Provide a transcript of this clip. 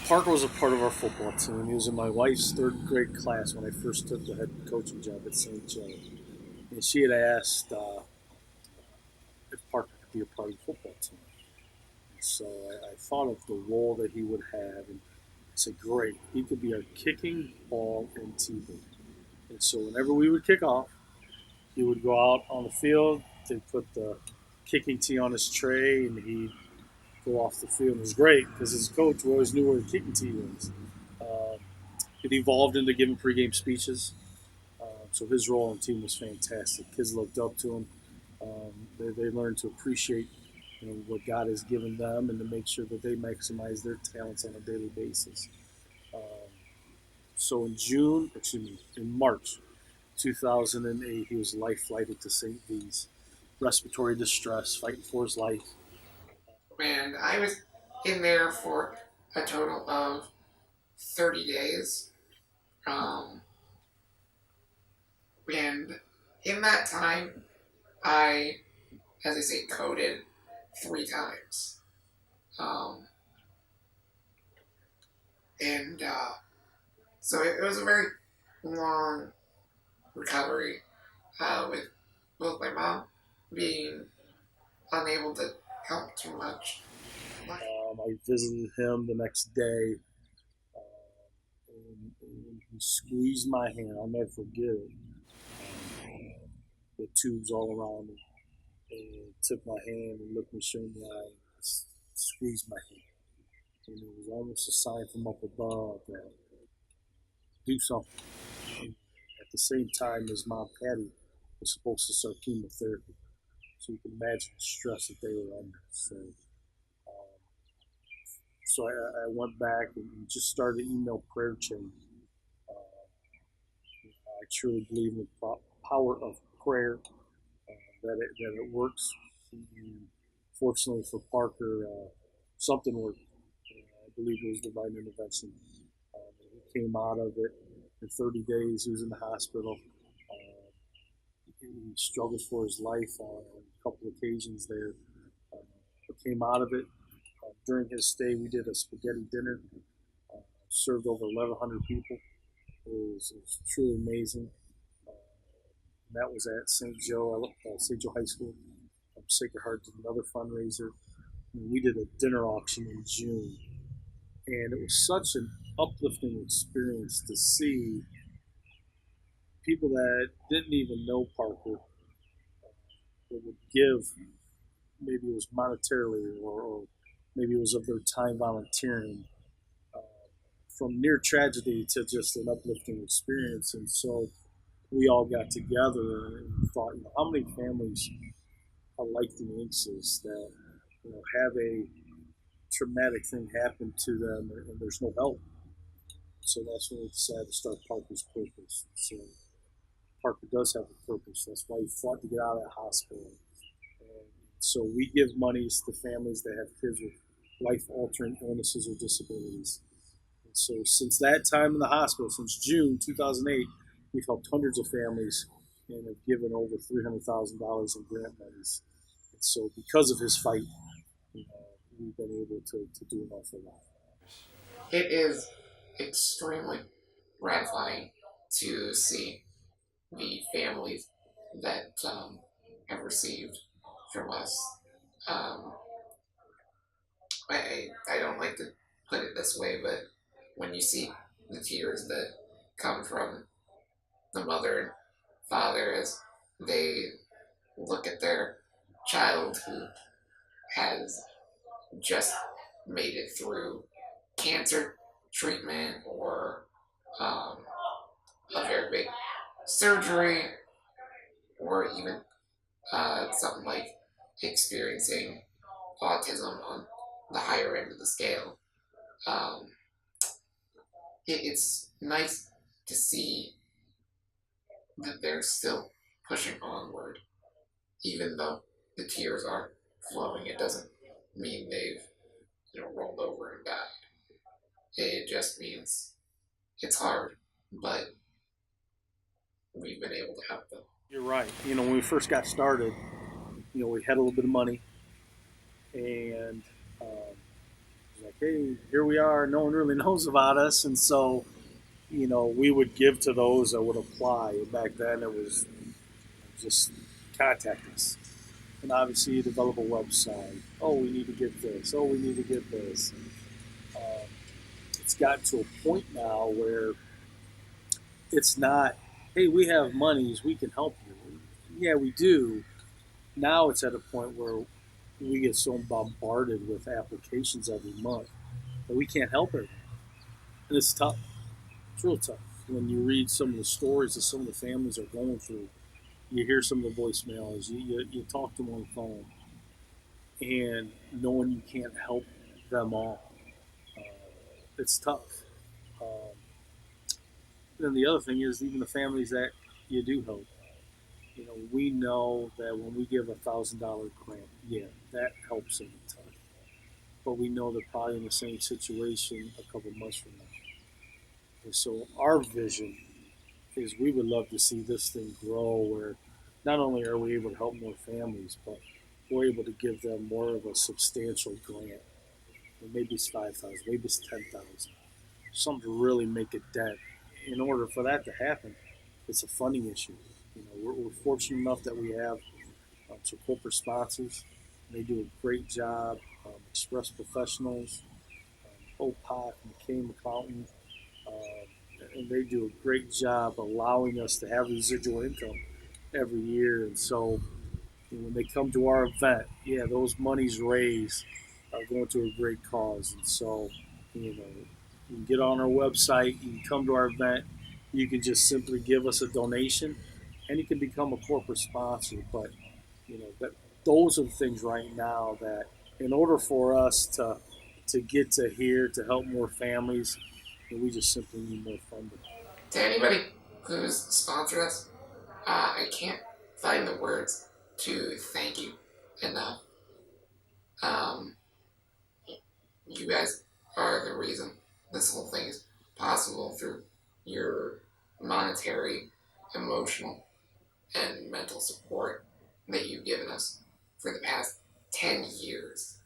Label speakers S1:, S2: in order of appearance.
S1: Parker was a part of our football team. He was in my wife's third grade class when I first took the head coaching job at St. Joe. And she had asked if Parker could be a part of the football team. And so I thought of the role that he would have, and I said, great, he could be our kicking ball and tee. And so whenever we would kick off, he would go out on the field, they'd put the kicking tee on his tray, and he'd go off the field. It was great because as a coach, we always knew where the kicking tee was. Uh, it evolved into giving pregame speeches. So his role on the team was fantastic. Kids looked up to him. They learned to appreciate what God has given them and to make sure that they maximize their talents on a daily basis. Um, so in March 2008, he was life flighted to St. V's, respiratory distress, fighting for his life.
S2: And I was in there for a total of 30 days. Um, and in that time, I, as I say, coded 3 times. Um, and so it was a very long recovery with both my mom being unable to help too much.
S1: I visited him the next day, and he squeezed my hand. I'll never forget it. The tubes all around me, and took my hand and looked me straight in the eye, and squeezed my hand. And it was almost a sign from up above that do something. And at the same time, his mom Patty was supposed to start chemotherapy, so you can imagine the stress that they were under. So I went back and just started an email prayer chain. I truly believe in the power of prayer, that it works. And fortunately for Parker, something worked. I believe it was divine intervention. He came out of it in 30 days. He was in the hospital. He struggled for his life on a couple of occasions there, but came out of it. During his stay, we did a spaghetti dinner, served over 1,100 people. It was truly amazing. That was at St. Joe High School. Sacred Heart did another fundraiser. And we did a dinner auction in June, and it was such an uplifting experience to see people that didn't even know Parker that would give. Maybe it was monetarily, or maybe it was of their time volunteering, uh, from near tragedy to just an uplifting experience. And so we all got together and thought, how many families are like the Inces that have a traumatic thing happen to them and there's no help. So that's when we decided to start Parker's Purpose. So Parker does have a purpose. That's why he fought to get out of that hospital. And so we give monies to families that have kids with life-altering illnesses or disabilities. And so since that time in the hospital, since June 2008, we've helped hundreds of families and have given over $300,000 in grant monies. And so because of his fight, we've been able to do an awful lot.
S2: It is extremely gratifying to see the families that have received from us. Um, I don't like to put it this way, but when you see the tears that come from the mother and father as they look at their child who has just made it through cancer treatment or a very big surgery, or even something like experiencing autism on the higher end of the scale. Um, it's nice to see that they're still pushing onward, even though the tears are flowing. It doesn't mean they've rolled over and died. It just means it's hard, but we've been able to help them.
S1: You're right. When we first got started, we had a little bit of money, and it was like, hey, here we are. No one really knows about us, and so we would give to those that would apply. And back then, it was just contact us. And obviously, you develop a website. Oh, we need to get this. Oh, we need to get this. Um, it's gotten to a point now where it's not, hey, we have monies, we can help you. Yeah, we do. Now it's at a point where we get so bombarded with applications every month that we can't help it. And it's tough. It's real tough. When you read some of the stories that some of the families are going through, you hear some of the voicemails, you talk to them on the phone, and knowing you can't help them all, uh, it's tough. Um, then the other thing is even the families that you do help. We know that when we give $1,000 grant, yeah, that helps them a ton. But we know they're probably in the same situation a couple months from now. And so our vision is we would love to see this thing grow where not only are we able to help more families, but we're able to give them more of a substantial grant. And maybe it's 5,000, maybe it's 10,000. Something to really make a dent. In order for that to happen, it's a funding issue. We're fortunate enough that we have some corporate sponsors. They do a great job. Express Professionals, OPOC, McCain McCountain, and they do a great job allowing us to have residual income every year. And so when they come to our event, yeah, those monies raised are going to a great cause. And so, you can get on our website, you can come to our event, you can just simply give us a donation, and you can become a corporate sponsor. But that those are the things right now that, in order for us to get to here to help more families, we just simply need more funding.
S2: To anybody who's sponsored us, I can't find the words to thank you enough. Um, you guys are the reason this whole thing is possible through your monetary, emotional, and mental support that you've given us for the past 10 years.